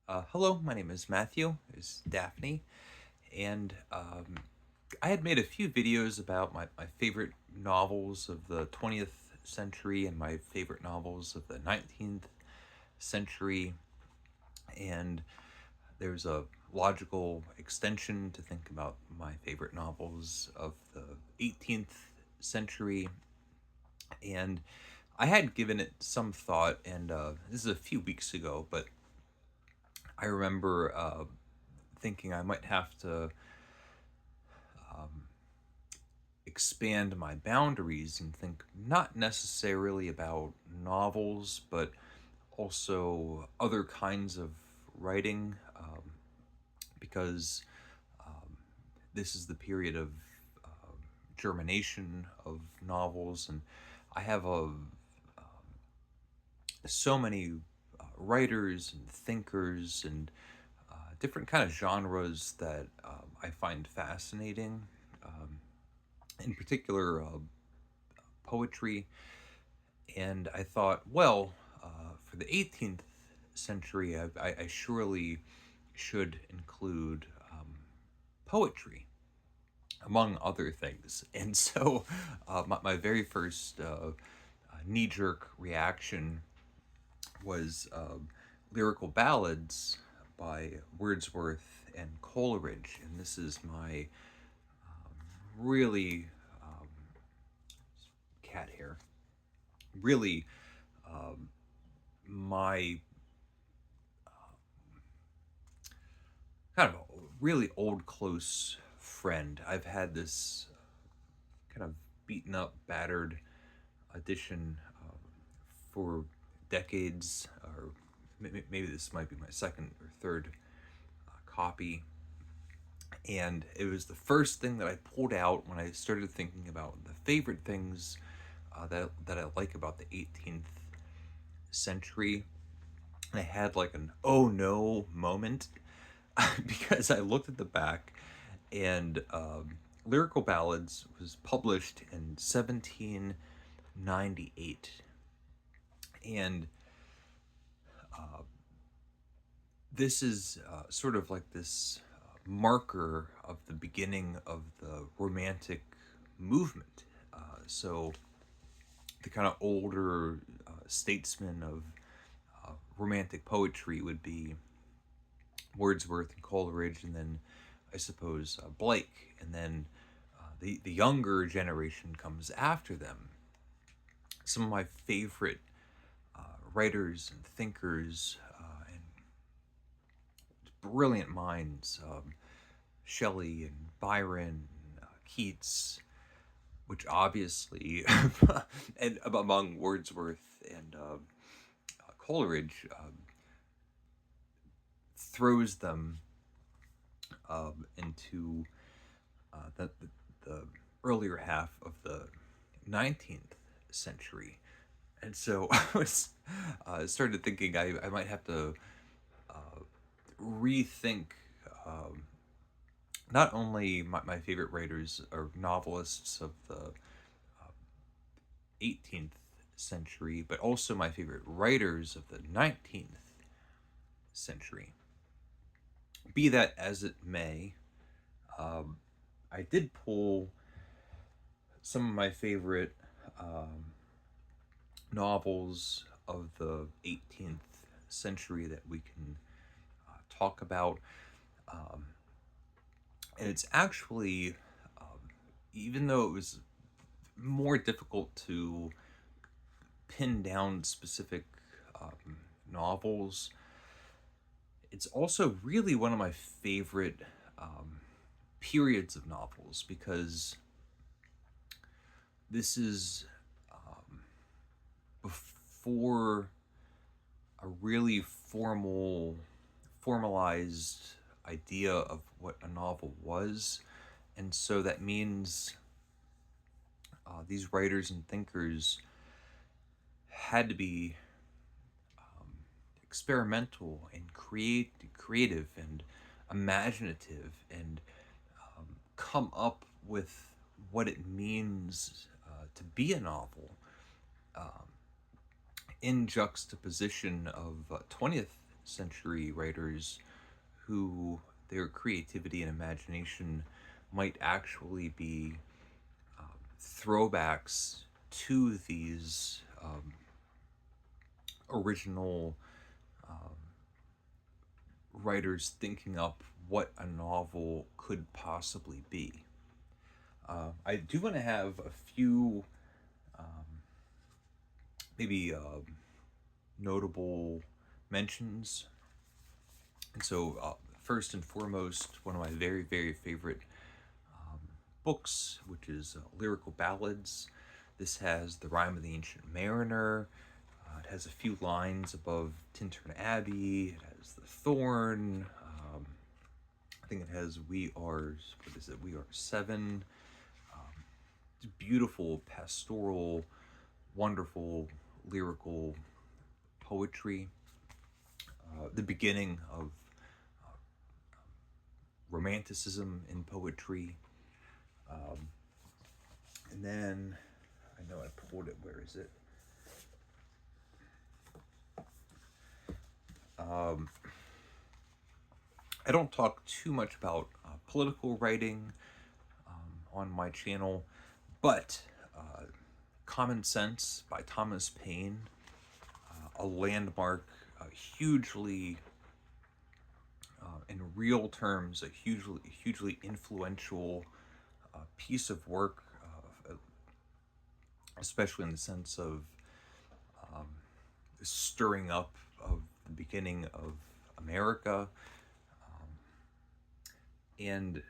Hello, my name is Matthew, is Daphne, and I had made a few videos about my favorite novels of the 20th century and my favorite novels of the 19th century, and there's a logical extension to think about my favorite novels of the 18th century, and I had given it some thought, and this is a few weeks ago, but I remember thinking I might have to expand my boundaries and think not necessarily about novels, but also other kinds of writing, because this is the period of germination of novels, and I have so many writers and thinkers and different kind of genres that I find fascinating. In particular, poetry. And I thought, well, for the 18th century, I surely should include poetry, among other things. And so my very first knee jerk reaction was lyrical ballads by Wordsworth and Coleridge. And this is my really cat hair, really my kind of really old close friend. I've had this kind of beaten up, battered edition for decades, or maybe this might be my second or third copy. And it was the first thing that I pulled out when I started thinking about the favorite things that I like about the 18th century. And I had like an oh no moment because I looked at the back, and Lyrical Ballads was published in 1798. And this is sort of like this marker of the beginning of the Romantic movement. So the kind of older statesmen of Romantic poetry would be Wordsworth and Coleridge, and then I suppose Blake, and then the younger generation comes after them. Some of my favorite writers and thinkers and brilliant minds, Shelley and Byron, Keats, which obviously, and among Wordsworth and Coleridge, throws them into the earlier half of the 19th century. And so I was started thinking I might have to rethink not only my favorite writers or novelists of the 18th century, but also my favorite writers of the 19th century. Be that as it may, I did pull some of my favorite novels of the 18th century that we can talk about. And it's actually, even though it was more difficult to pin down specific novels, it's also really one of my favorite periods of novels, because this is before a really formalized idea of what a novel was. And so that means these writers and thinkers had to be experimental and creative and imaginative, and come up with what it means to be a novel in juxtaposition of 20th century writers who their creativity and imagination might actually be throwbacks to these original writers thinking up what a novel could possibly be. I do want to have a few maybe notable mentions. And so, first and foremost, one of my very, very favorite books, which is Lyrical Ballads. This has The Rime of the Ancient Mariner. It has a few lines above Tintern Abbey. It has The Thorn. I think it has We Are, what is it? We Are Seven. It's beautiful, pastoral, wonderful, lyrical poetry. The beginning of romanticism in poetry. And then, I know I pulled it, where is it? I don't talk too much about political writing on my channel, but Common Sense by Thomas Paine, a landmark, hugely, in real terms, a hugely influential piece of work, especially in the sense of stirring up of the beginning of America. And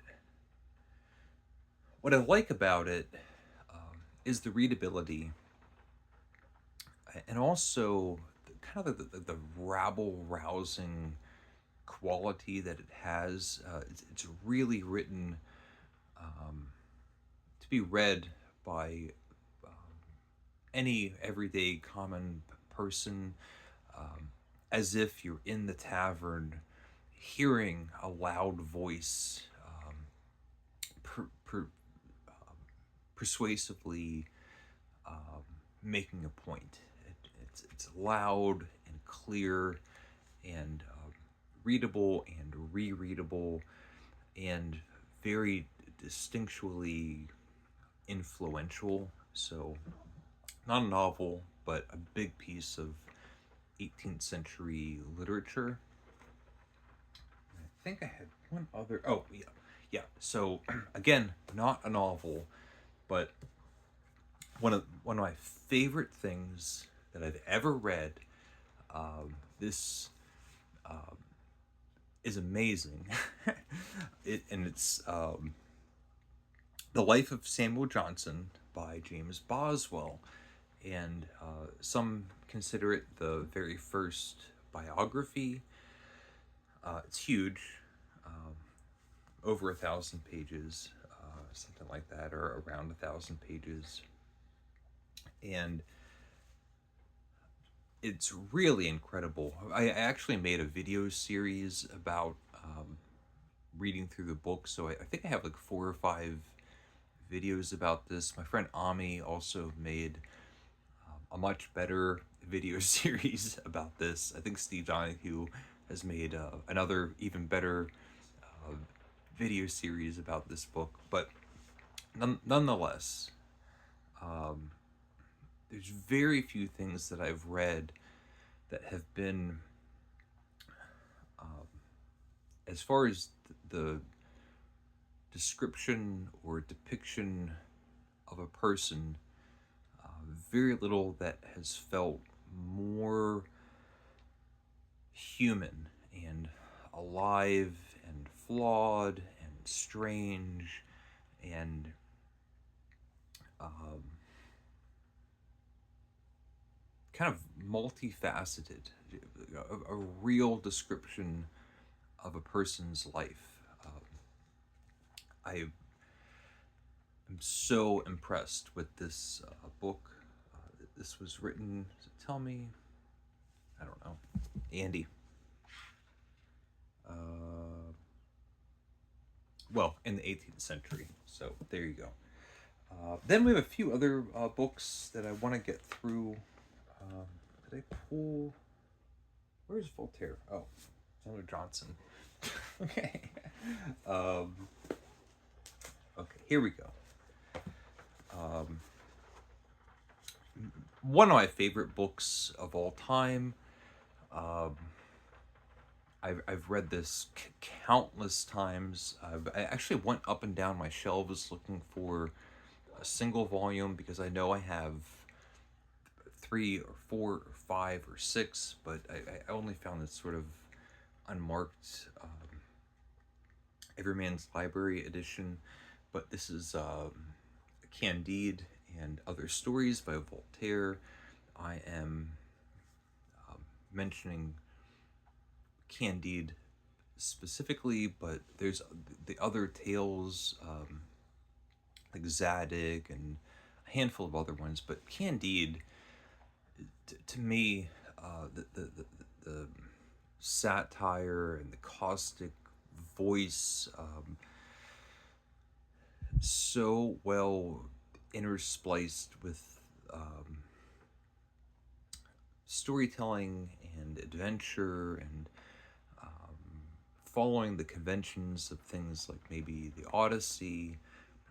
what I like about it is the readability, and also kind of the rabble-rousing quality that it has. It's really written to be read by any everyday common person, as if you're in the tavern hearing a loud voice persuasively making a point. It's loud and clear and readable and rereadable and very distinctually influential. So, not a novel, but a big piece of 18th century literature. I think I had one other. Oh, yeah. So, again, not a novel, but one of my favorite things that I've ever read. This is amazing. It's The Life of Samuel Johnson by James Boswell, and some consider it the very first biography. It's huge, over 1,000 pages, something like that, or around 1,000 pages, and it's really incredible. I actually made a video series about reading through the book, so I think I have like 4 or 5 videos about this. My friend Ami also made a much better video series about this. I think Steve Donahue has made another even better video series about this book, but nonetheless, there's very few things that I've read that have been, as far as the description or depiction of a person, very little that has felt more human and alive and flawed and strange and kind of multifaceted, a real description of a person's life. I am so impressed with this book. This was written, does it tell me? I don't know. Andy. Well, in the 18th century. So there you go. Then we have a few other books that I want to get through. Did I pull? Where's Voltaire? Oh, it's under Johnson. Okay. Um, okay, here we go. Um, One of my favorite books of all time. Um, I've read this countless times. I actually went up and down my shelves looking for a single volume because I know I have three or four or five or six, but I only found this sort of unmarked Everyman's Library edition. But this is Candide and Other Stories by Voltaire. I am mentioning Candide specifically, but there's the other tales, like Zadig and a handful of other ones. But Candide, to me, the satire and the caustic voice, so well interspliced with storytelling and adventure and following the conventions of things like maybe the Odyssey,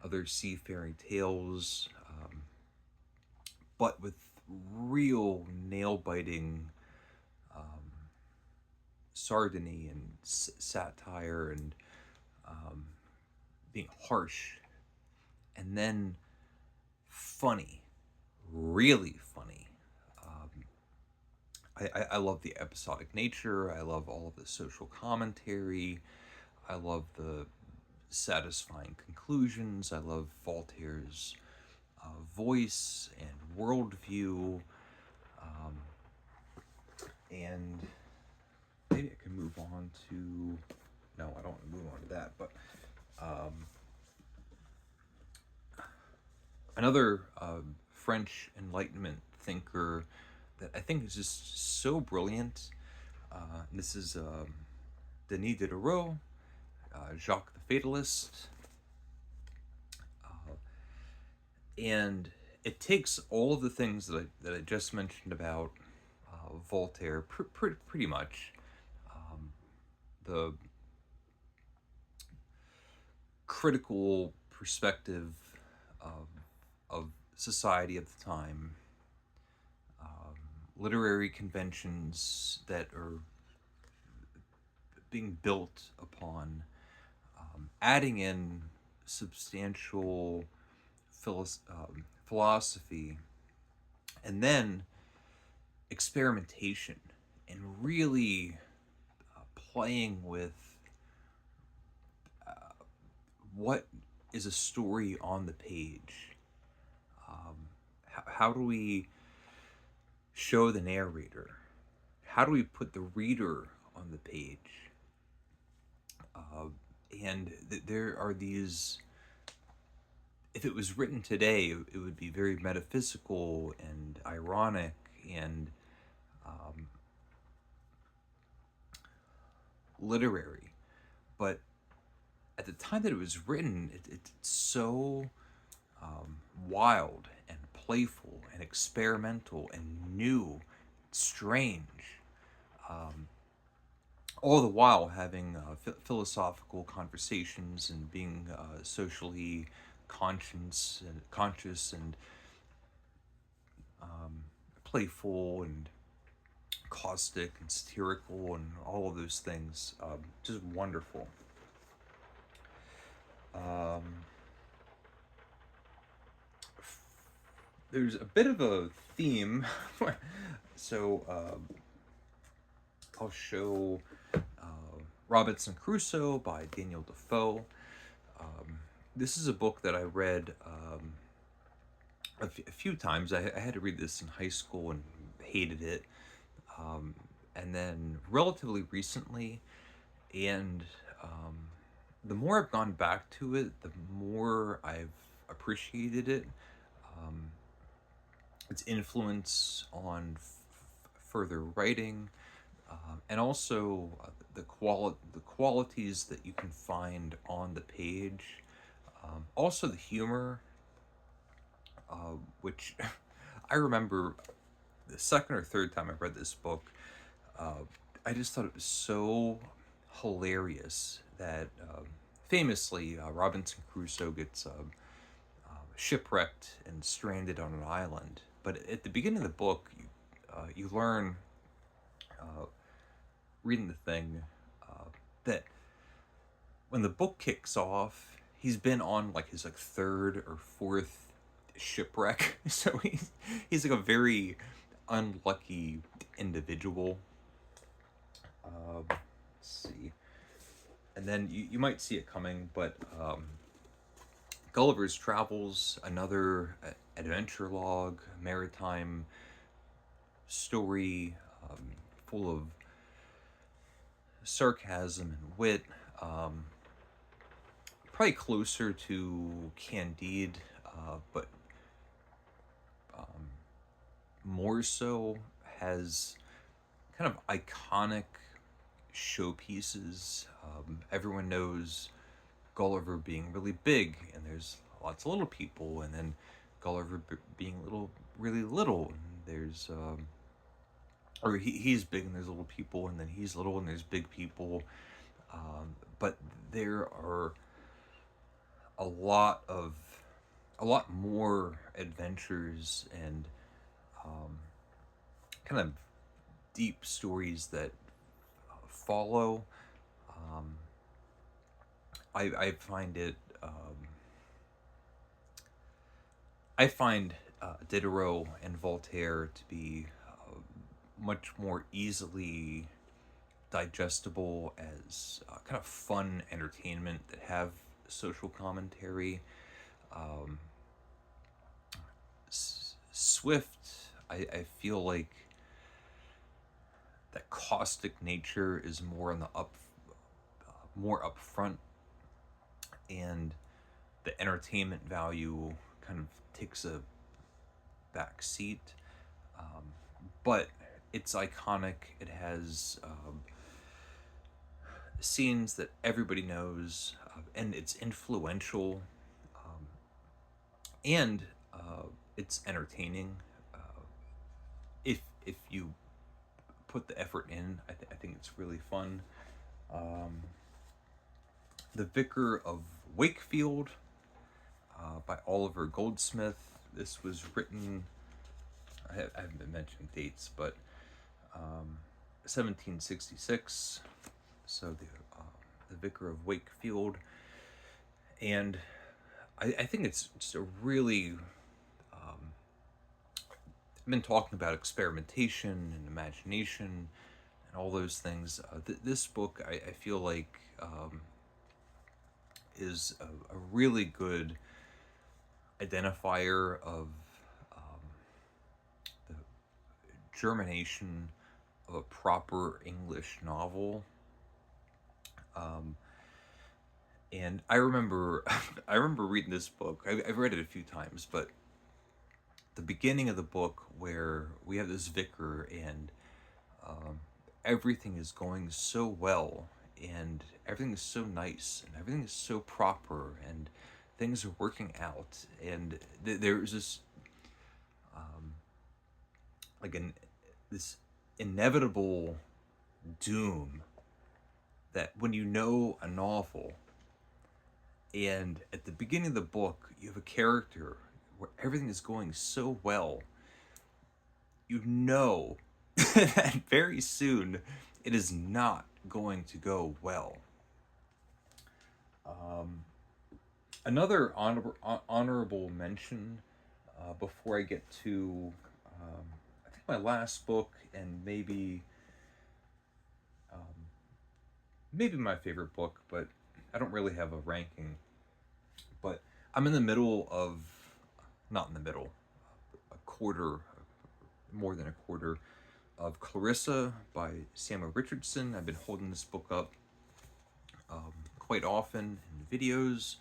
other seafaring tales, but with real nail-biting sardony and satire and being harsh, and then funny, really funny. I love the episodic nature. I love all of the social commentary. I love the satisfying conclusions. I love Voltaire's voice and worldview. And maybe I can move on to... No, I don't want to move on to that, but another French Enlightenment thinker that I think is just so brilliant. This is Denis Diderot, Jacques the Fatalist. And it takes all of the things that I just mentioned about Voltaire, pretty much. The critical perspective of society at the time, literary conventions that are being built upon, adding in substantial philosophy, and then experimentation, and really playing with what is a story on the page. How do we show the narrator? How do we put the reader on the page? And there are these... If it was written today, it would be very metaphysical and ironic and literary. But at the time that it was written, it's so wild and playful and experimental and new, strange. All the while having philosophical conversations and being socially conscious and playful and caustic and satirical and all of those things. Just wonderful. There's a bit of a theme. So I'll show Robinson Crusoe by Daniel Defoe. This is a book that I read a few times. I had to read this in high school and hated it. And then relatively recently, and the more I've gone back to it, the more I've appreciated it. Its influence on further writing, and also the qualities that you can find on the page. Also the humor, which I remember the second or third time I read this book, I just thought it was so hilarious that famously Robinson Crusoe gets shipwrecked and stranded on an island. But at the beginning of the book, you learn, reading the thing, that when the book kicks off, he's been on like his like third or fourth shipwreck. So he's like a very unlucky individual. Let's see. And then you might see it coming, but Gulliver's Travels, another adventure log, maritime story, full of sarcasm and wit. Probably closer to Candid, but more so has kind of iconic showpieces. Everyone knows Gulliver being really big, and there's lots of little people, and then Gulliver being really little, and there's or he's big and there's little people, and then he's little and there's big people. But there are a lot more adventures and kind of deep stories that follow. I find it. I find Diderot and Voltaire to be much more easily digestible as kind of fun entertainment that have social commentary. Um, Swift, I feel like that caustic nature is more on the more upfront, and the entertainment value kind of takes a back seat. But it's iconic. It has scenes that everybody knows, and it's influential, and it's entertaining. If you put the effort in, I think it's really fun. The Vicar of Wakefield, by Oliver Goldsmith. This was written, I haven't been mentioning dates, but 1766. So the Vicar of Wakefield, and I think it's just a really. I've been talking about experimentation and imagination and all those things. This book, I feel like, is a really good identifier of the germination of a proper English novel. And I remember, I remember reading this book. I've read it a few times, but the beginning of the book where we have this vicar, and everything is going so well, and everything is so nice, and everything is so proper, and things are working out, and there's this this inevitable doom that when you know a novel, and at the beginning of the book you have a character where everything is going so well, you know that very soon it is not going to go well. Another honorable mention, before I get to, I think, my last book, and maybe my favorite book, but I don't really have a ranking. But I'm in the middle of, not in the middle, a quarter, more than a quarter, of Clarissa by Samuel Richardson. I've been holding this book up quite often in videos,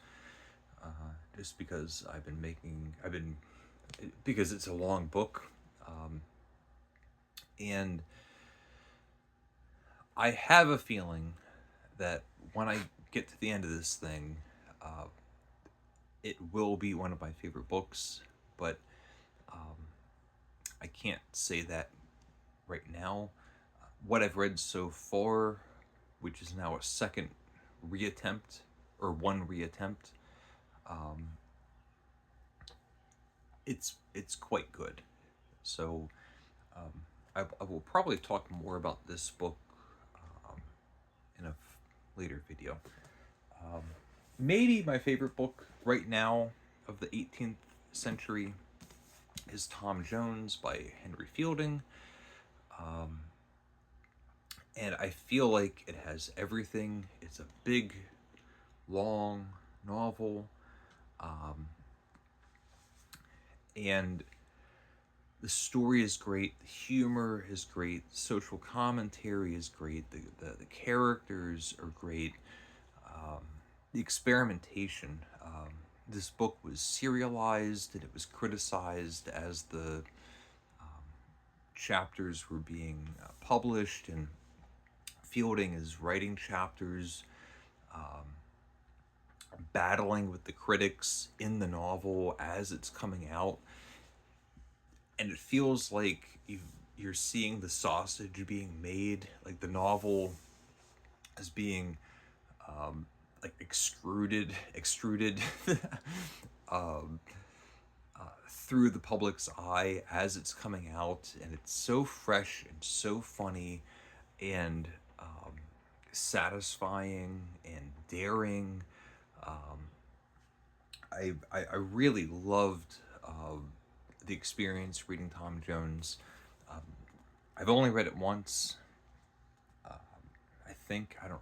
just because because it's a long book, and I have a feeling that when I get to the end of this thing, it will be one of my favorite books, but I can't say that right now. what I've read so far, which is now a second reattempt, or one reattempt, um, it's quite good. So I will probably talk more about this book um, in a later video. Um, Maybe my favorite book right now of the 18th century is Tom Jones by Henry Fielding. Um, and I feel like it has everything. It's a big, long novel. Um, and the story is great. The humor is great. The social commentary is great. The characters are great. Um, the experimentation. This book was serialized and it was criticized as the chapters were being published, and Fielding is writing chapters, battling with the critics in the novel as it's coming out. And it feels like you're seeing the sausage being made, like the novel is being like extruded um, through the public's eye as it's coming out, and it's so fresh and so funny and satisfying and daring. I really loved the experience reading Tom Jones. Um, I've only read it once. I think I don't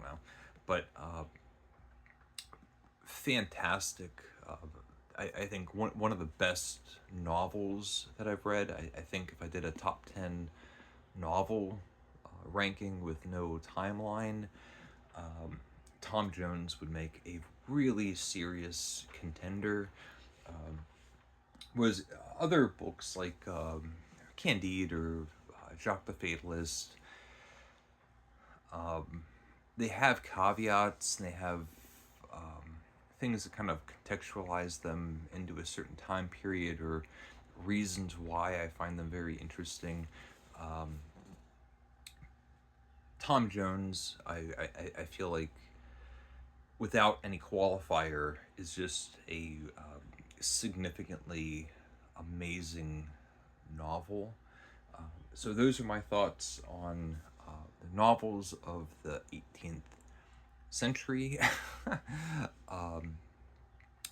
know, but fantastic. I think one of the best novels that I've read. I think if I did a top 10 novel ranking with no timeline, Tom Jones would make a really serious contender. Was other books like Candid or Jacques the Fatalist, they have caveats and they have things that kind of contextualize them into a certain time period, or reasons why I find them very interesting. Tom Jones, I feel like, without any qualifier, is just a significantly amazing novel. So those are my thoughts on the novels of the 18th century.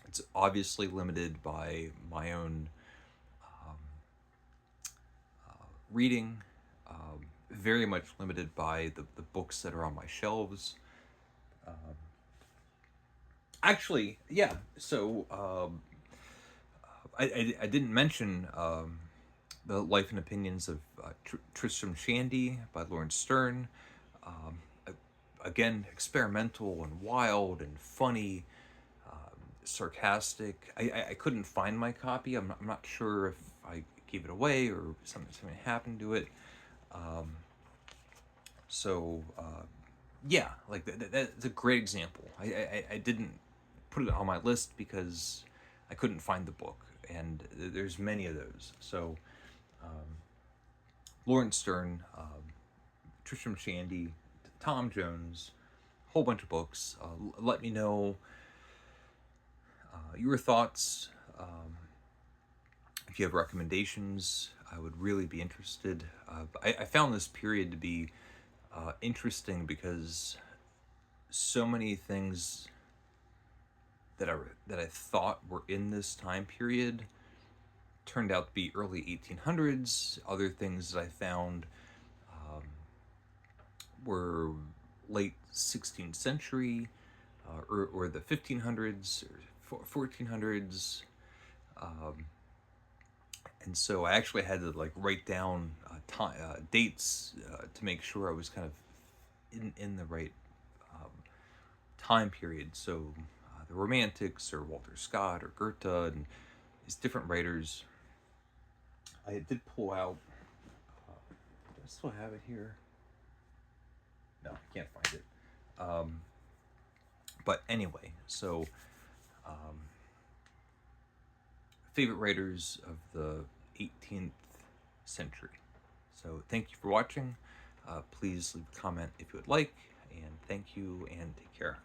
It's obviously limited by my own reading, very much limited by the books that are on my shelves. Actually, yeah, so I didn't mention the Life and Opinions of Tristram Shandy by Lawrence Stern. Um, Again, experimental and wild and funny, sarcastic. I couldn't find my copy. I'm not sure if I gave it away or something happened to it. So yeah, like that's a great example. I didn't put it on my list because I couldn't find the book, and there's many of those. So Lawrence Stern, Tristram Shandy, Tom Jones, a whole bunch of books. Let me know your thoughts. If you have recommendations, I would really be interested. I found this period to be interesting because so many things that I thought were in this time period turned out to be early 1800s. Other things that I found were late 16th century, or the 1500s or 1400s. And so I actually had to like write down dates to make sure I was kind of in the right time period. So the Romantics, or Walter Scott, or Goethe, and these different writers. I did pull out. Do I still have it here? No, I can't find it. But anyway, so favorite writers of the 18th century. So thank you for watching. Please leave a comment if you would like, and thank you, and take care.